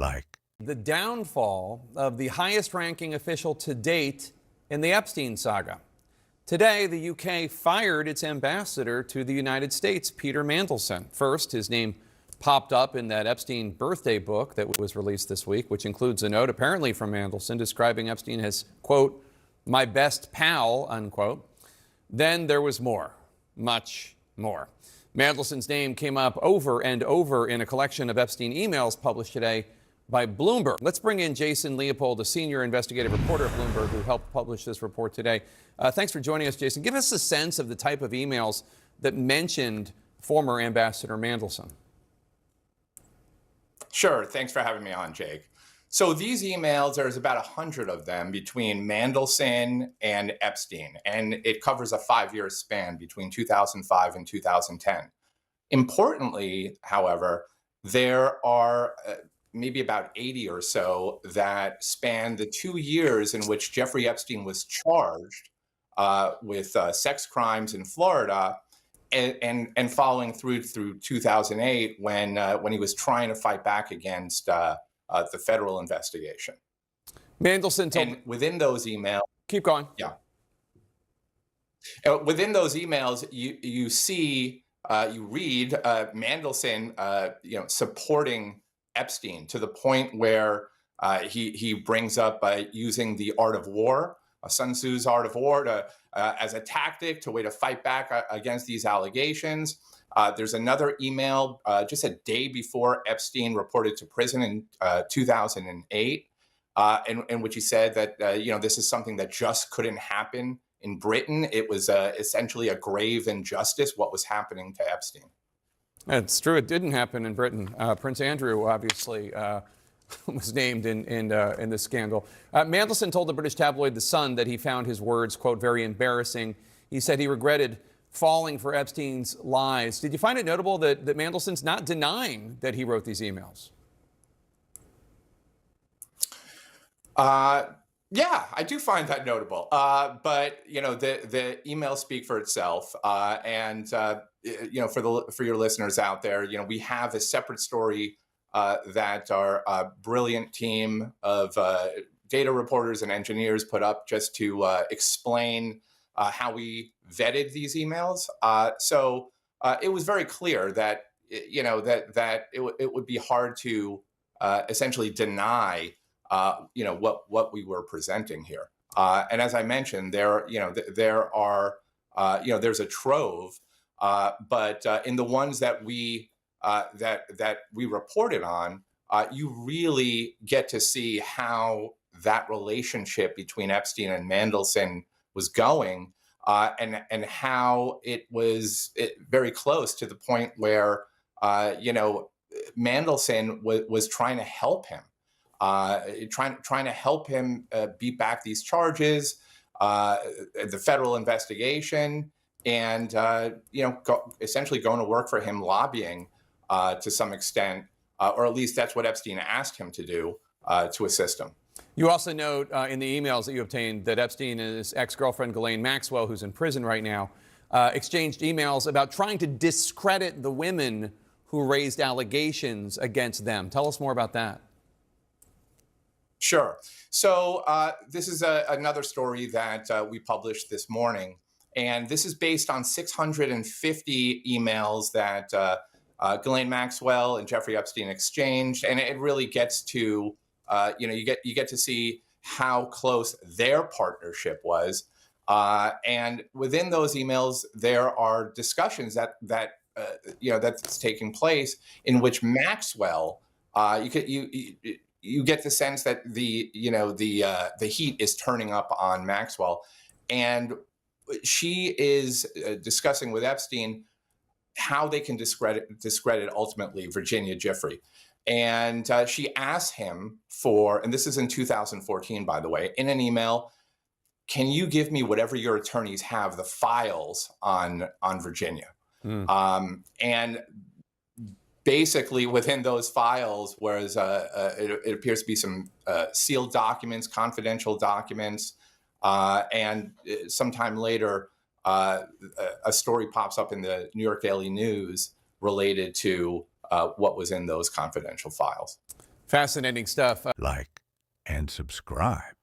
like. The downfall of the highest-ranking official to date in the Epstein saga. Today, the UK fired its ambassador to the United States, Peter Mandelson. First, his name popped up in that Epstein birthday book that was released this week, which includes a note apparently from Mandelson describing Epstein as, quote, my best pal, unquote. Then there was more, much more. Mandelson's name came up over and over in a collection of Epstein emails published today by Bloomberg. Let's bring in Jason Leopold, a senior investigative reporter at Bloomberg who helped publish this report today. Thanks for joining us, Jason. Give us a sense of the type of emails that mentioned former Ambassador Mandelson. Sure. Thanks for having me on, Jake. So these emails, there's about 100 of them between Mandelson and Epstein, and it covers a 5-year span between 2005 and 2010. Importantly, however, there are maybe about 80 or so that span the 2 years in which Jeffrey Epstein was charged with sex crimes in Florida, and following through 2008 when he was trying to fight back against the federal investigation. Mandelson told and within those emails, keep going. Yeah. Within those emails, you see, you read Mandelson, supporting Epstein to the point where he brings up using the art of war, Sun Tzu's art of war, as a tactic to way to fight back against these allegations. There's another email just a day before Epstein reported to prison in 2008, in which he said that this is something that just couldn't happen in Britain. It was essentially a grave injustice what was happening to Epstein. It's true. It didn't happen in Britain. Prince Andrew obviously was named in this scandal. Mandelson told the British tabloid The Sun that he found his words, quote, very embarrassing. He said he regretted falling for Epstein's lies. Did you find it notable that Mandelson's not denying that he wrote these emails? Yeah, I do find that notable. But the emails speak for itself. For your listeners out there, we have a separate story that our brilliant team of data reporters and engineers put up just to explain how we vetted these emails. So it was very clear that it would be hard to essentially deny what we were presenting here. And as I mentioned, there's a trove, but in the ones that we reported on, you really get to see how that relationship between Epstein and Mandelson was going, and how it was very close to the point where Mandelson was trying to help him, trying to help him beat back these charges, the federal investigation, and essentially going to work for him, lobbying to some extent, or at least that's what Epstein asked him to do to assist him. You also note in the emails that you obtained that Epstein and his ex-girlfriend Ghislaine Maxwell, who's in prison right now, exchanged emails about trying to discredit the women who raised allegations against them. Tell us more about that. Sure. So this is another story that we published this morning, and this is based on 650 emails that Ghislaine Maxwell and Jeffrey Epstein exchanged, and it really gets to you get to see how close their partnership was, and within those emails there are discussions that's taking place in which Maxwell, you get the sense that the heat is turning up on Maxwell, and she is discussing with Epstein how they can discredit ultimately Virginia Giuffre. And she asked him and this is in 2014, by the way, in an email, can you give me whatever your attorneys have, the files on Virginia? And basically within those files, whereas it appears to be some sealed documents, confidential documents, and sometime later, a story pops up in the New York Daily News related to what was in those confidential files. Fascinating stuff. Like and subscribe.